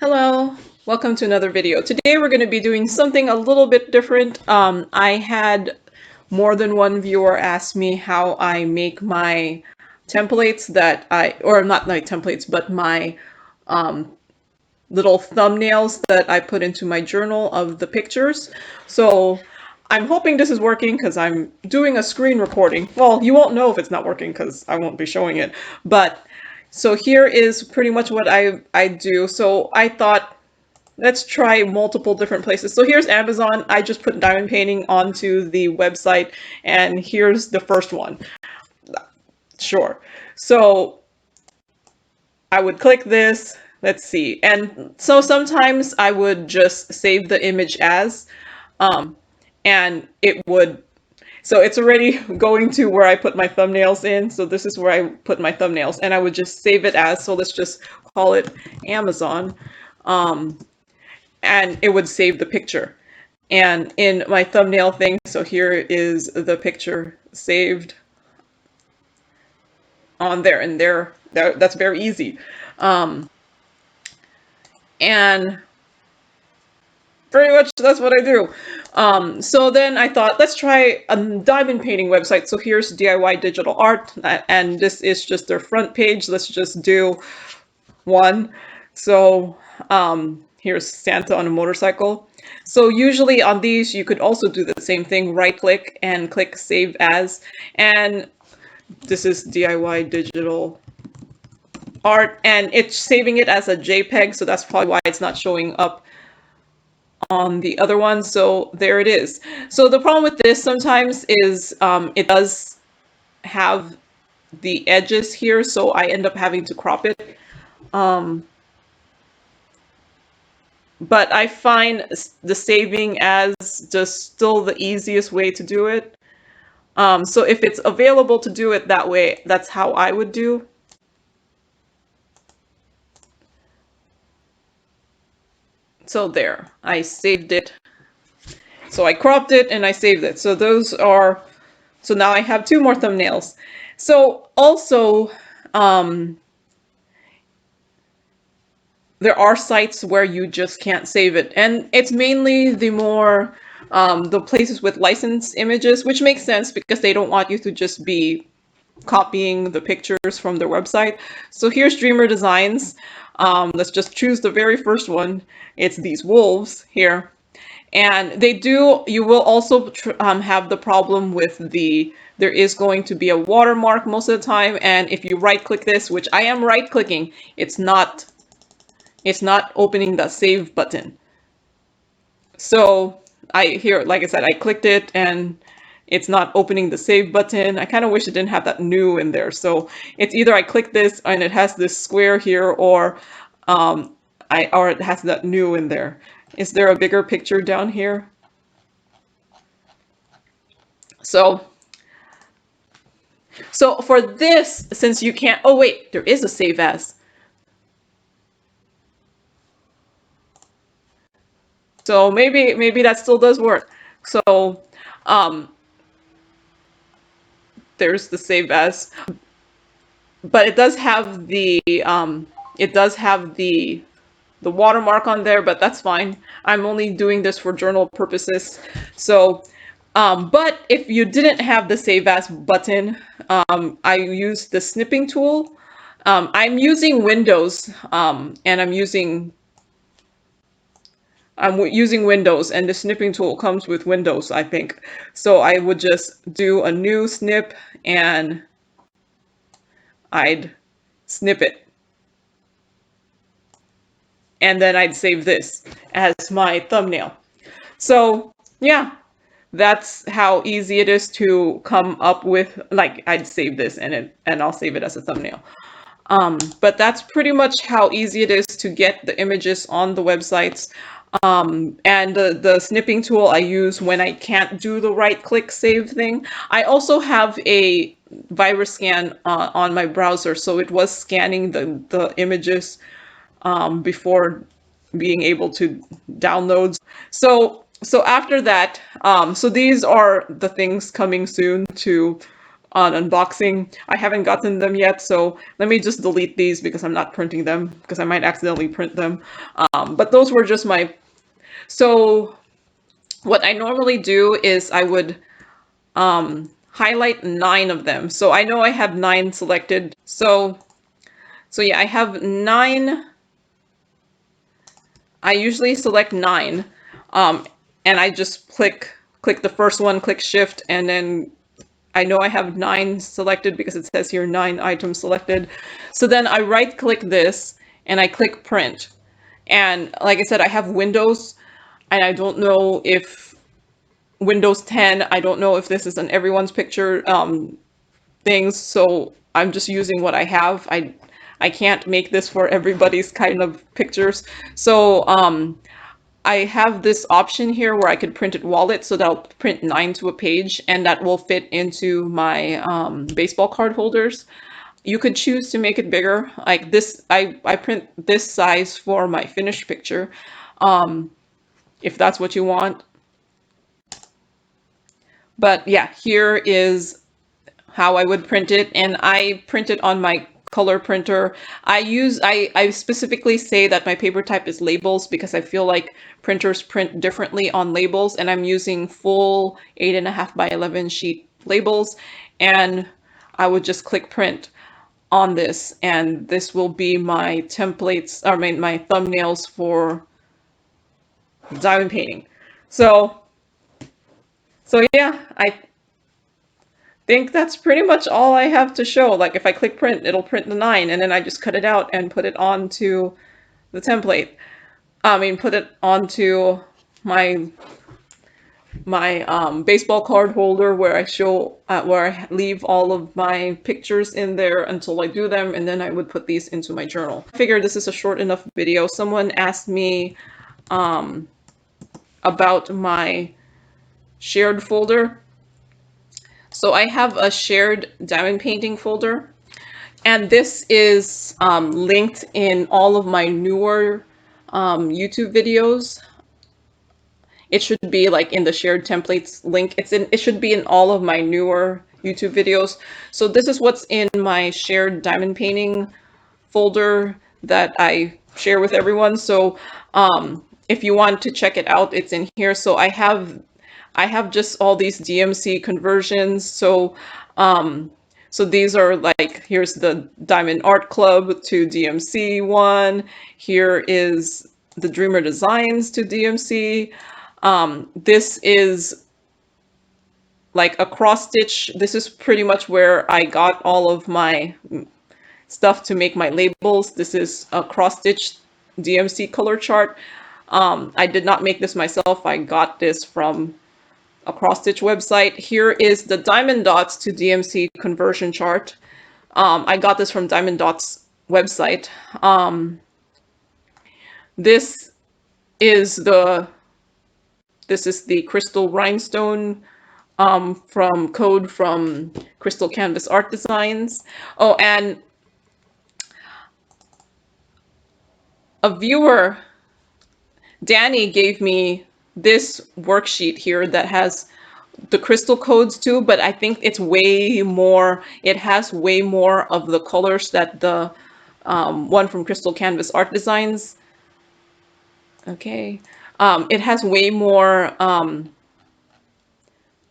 Hello, welcome to another video. Today we're going to be doing something a little bit different. I had more than one viewer ask me how I make my templates or not my templates, but my little thumbnails that I put into my journal of the pictures. So I'm hoping this is working because I'm doing a screen recording. Well, you won't know if it's not working because I won't be showing it, but so here is pretty much what I do. So I thought, let's try multiple different places. So here's Amazon. I just put diamond painting onto the website, and here's the first one. Sure. So I would click this. Let's see. And so sometimes I would just save the image as, and it would, so it's already going to where I put my thumbnails in. So this is where I put my thumbnails, and I would just save it as, so let's just call it Amazon. And it would save the picture. And in my thumbnail thing, so here is the picture saved on there, and that's very easy. And pretty much that's what I do. So then I thought, let's try a diamond painting website. So here's DIY Digital Art, and this is just their front page. Let's just do one. So here's Santa on a motorcycle. So usually on these, you could also do the same thing, right click and click Save As. And this is DIY Digital Art, and it's saving it as a JPEG. So that's probably why it's not showing up on the other one. So there it is. So the problem with this sometimes is it does have the edges here. So I end up having to crop it. But I find the saving as just still the easiest way to do it. So if it's available to do it that way, that's how I would do. So there, I saved it. So I cropped it and I saved it. So so now I have two more thumbnails. So also, there are sites where you just can't save it, and it's mainly the places with licensed images, which makes sense because they don't want you to just be copying the pictures from their website. So here's Dreamer Designs. Let's just choose the very first one. It's these wolves here. And you will also have the problem with there is going to be a watermark most of the time. And if you right click this, which I am right clicking, it's not opening the save button. So like I said, I clicked it and it's not opening the save button. I kind of wish it didn't have that new in there. So it's either I click this and it has this square here, or it has that new in there. Is there a bigger picture down here? So for this, since you can't, oh wait, there is a save as. So maybe that still does work. So there's the save as, but it does have the watermark on there, but that's fine. I'm only doing this for journal purposes. So but if you didn't have the save as button, I use the snipping tool. I'm using Windows, and I'm using Windows, and the snipping tool comes with Windows, I think. So I would just do a new snip and I'd snip it. And then I'd save this as my thumbnail. So yeah, that's how easy it is to come up with, like, I'd save this and I'll save it as a thumbnail. But that's pretty much how easy it is to get the images on the websites. And the snipping tool I use when I can't do the right click save thing. I also have a virus scan on my browser, so it was scanning the images before being able to download. So after that, so these are the things coming soon to on unboxing. I haven't gotten them yet, so let me just delete these because I'm not printing them, because I might accidentally print them. But those were just my... So what I normally do is I would highlight 9 of them. So I know I have 9 selected. So yeah, I have 9. I usually select 9, and I just click the first one, click Shift, and then I know I have 9 selected because it says here 9 items selected. So then I right click this and I click print. And like I said, I have Windows, and I don't know if Windows 10, I don't know if this is on everyone's picture things, so I'm just using what I have. I can't make this for everybody's kind of pictures. So I have this option here where I could print it wallet, so that'll print 9 to a page, and that will fit into my baseball card holders. You could choose to make it bigger, like this. I print this size for my finished picture, if that's what you want. But yeah, here is how I would print it, and I print it on my color printer. I specifically say that my paper type is labels because I feel like printers print differently on labels, and I'm using full 8.5 by 11 sheet labels, and I would just click print on this, and this will be my templates, or my thumbnails for diamond painting. So yeah, I think that's pretty much all I have to show. Like if I click print, it'll print the 9, and then I just cut it out and put it onto the template. I mean, put it onto my baseball card holder where I show where I leave all of my pictures in there until I do them, and then I would put these into my journal. I figured this is a short enough video. Someone asked me about my shared folder. So I have a shared diamond painting folder, and this is linked in all of my newer YouTube videos. It should be like in the shared templates link. It should be in all of my newer YouTube videos. So this is what's in my shared diamond painting folder that I share with everyone. So if you want to check it out, it's in here. So I have just all these DMC conversions. So so these are like, here's the Diamond Art Club to DMC one. Here is the Dreamer Designs to DMC. This is like a cross stitch. This is pretty much where I got all of my stuff to make my labels. This is a cross stitch DMC color chart. I did not make this myself. I got this from a cross stitch website. Here is the Diamond Dots to DMC conversion chart. I got this from Diamond Dots website. This is the crystal rhinestone from code from Crystal Canvas Art Designs. Oh, and a viewer, Danny, gave me this worksheet here that has the crystal codes too, but I think it's way more, it has way more of the colors that the one from Crystal Canvas Art Designs. Okay. It has way more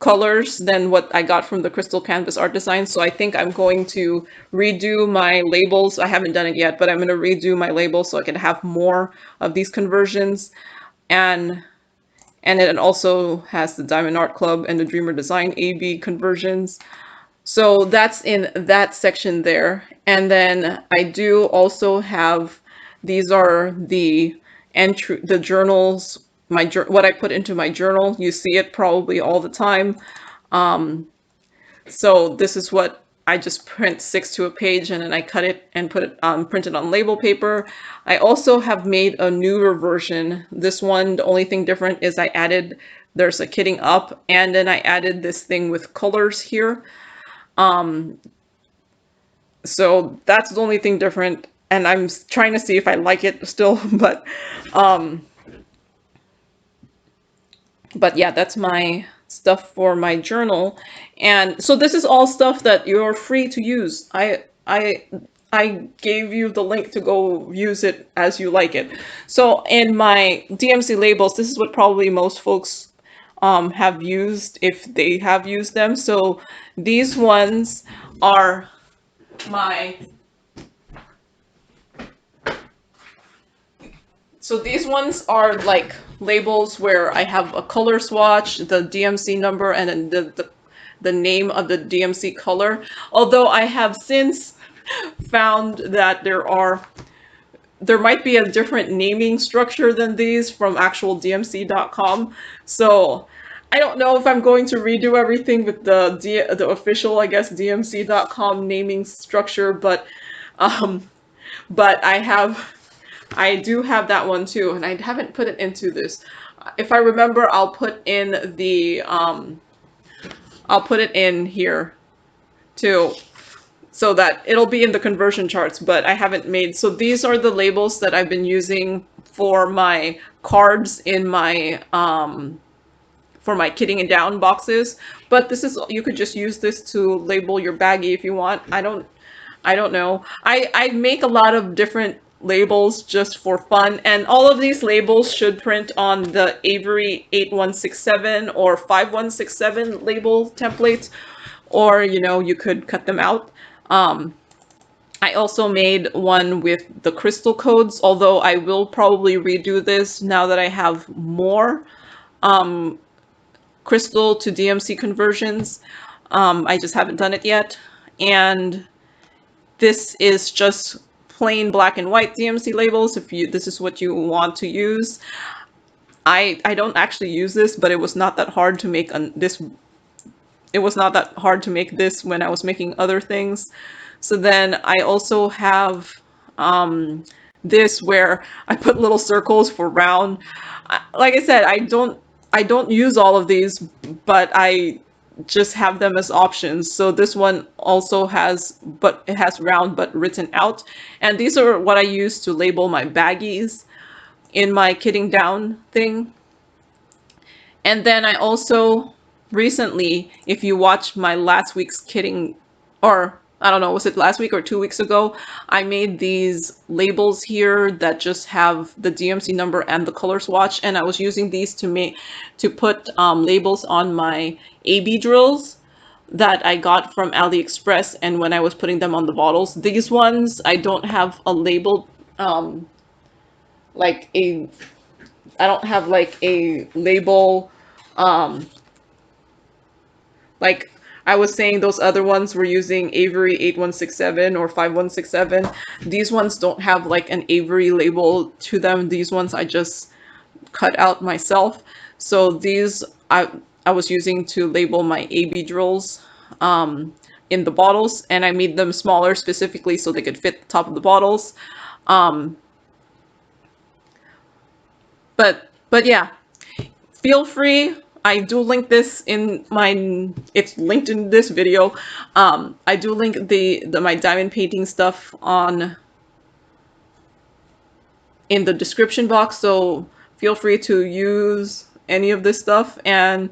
colors than what I got from the Crystal Canvas Art Design. So I think I'm going to redo my labels. I haven't done it yet, but I'm going to redo my labels so I can have more of these conversions. And it also has the Diamond Art Club and the Dreamer Design AB conversions. So that's in that section there. And then I do also have, these are the journals, what I put into my journal. You see it probably all the time. So this is what I just print 6 to a page, and then I cut it and put it print it on label paper. I also have made a newer version. This one, the only thing different is I added, there's a kitting up, and then I added this thing with colors here. So that's the only thing different, and I'm trying to see if I like it still, but yeah, that's my stuff for my journal. And so this is all stuff that you're free to use. I gave you the link to go use it as you like it. So in my DMC labels, this is what probably most folks have used if they have used them. So these ones are my So these ones are like labels where I have a color swatch, the DMC number, and then the name of the DMC color. Although I have since found that there might be a different naming structure than these from actual DMC.com. So I don't know if I'm going to redo everything with the official, I guess, DMC.com naming structure, but I do have that one too, and I haven't put it into this. If I remember, I'll put in the I'll put it in here too, so that it'll be in the conversion charts, but I haven't made. So these are the labels that I've been using for my cards in my for my kitting and down boxes. But this is, you could just use this to label your baggie if you want. I don't know. I make a lot of different labels just for fun, and all of these labels should print on the Avery 8167 or 5167 label templates, or you could cut them out. I also made one with the crystal codes, although I will probably redo this now that I have more crystal to DMC conversions. I just haven't done it yet. And this is just plain black and white DMC labels if this is what you want to use. I don't actually use this, but it was not that hard to make this. It was not that hard to make this when I was making other things. So then I also have this where I put little circles for round. Like I said, I don't use all of these, but I just have them as options. So this one also has, but it has round but written out. And these are what I use to label my baggies in my kitting down thing. And then I also recently, if you watch my last week's kitting, or I don't know, was it last week or 2 weeks ago, I made these labels here that just have the DMC number and the color swatch, and I was using these to put labels on my AB drills that I got from AliExpress, and when I was putting them on the bottles. These ones, I don't have a label, like a, I don't have like a label, like I was saying, those other ones were using Avery 8167 or 5167. These ones don't have like an Avery label to them. These ones I just cut out myself. So these I was using to label my AB drills in the bottles, and I made them smaller specifically so they could fit the top of the bottles. But yeah, feel free. I do link this in my, it's linked in this video. I do link my diamond painting stuff in the description box, so feel free to use any of this stuff. And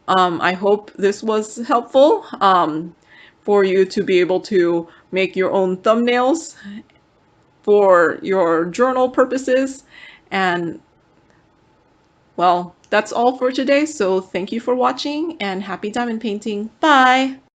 I hope this was helpful for you to be able to make your own thumbnails for your journal purposes. And well, that's all for today. So thank you for watching, and happy diamond painting. Bye!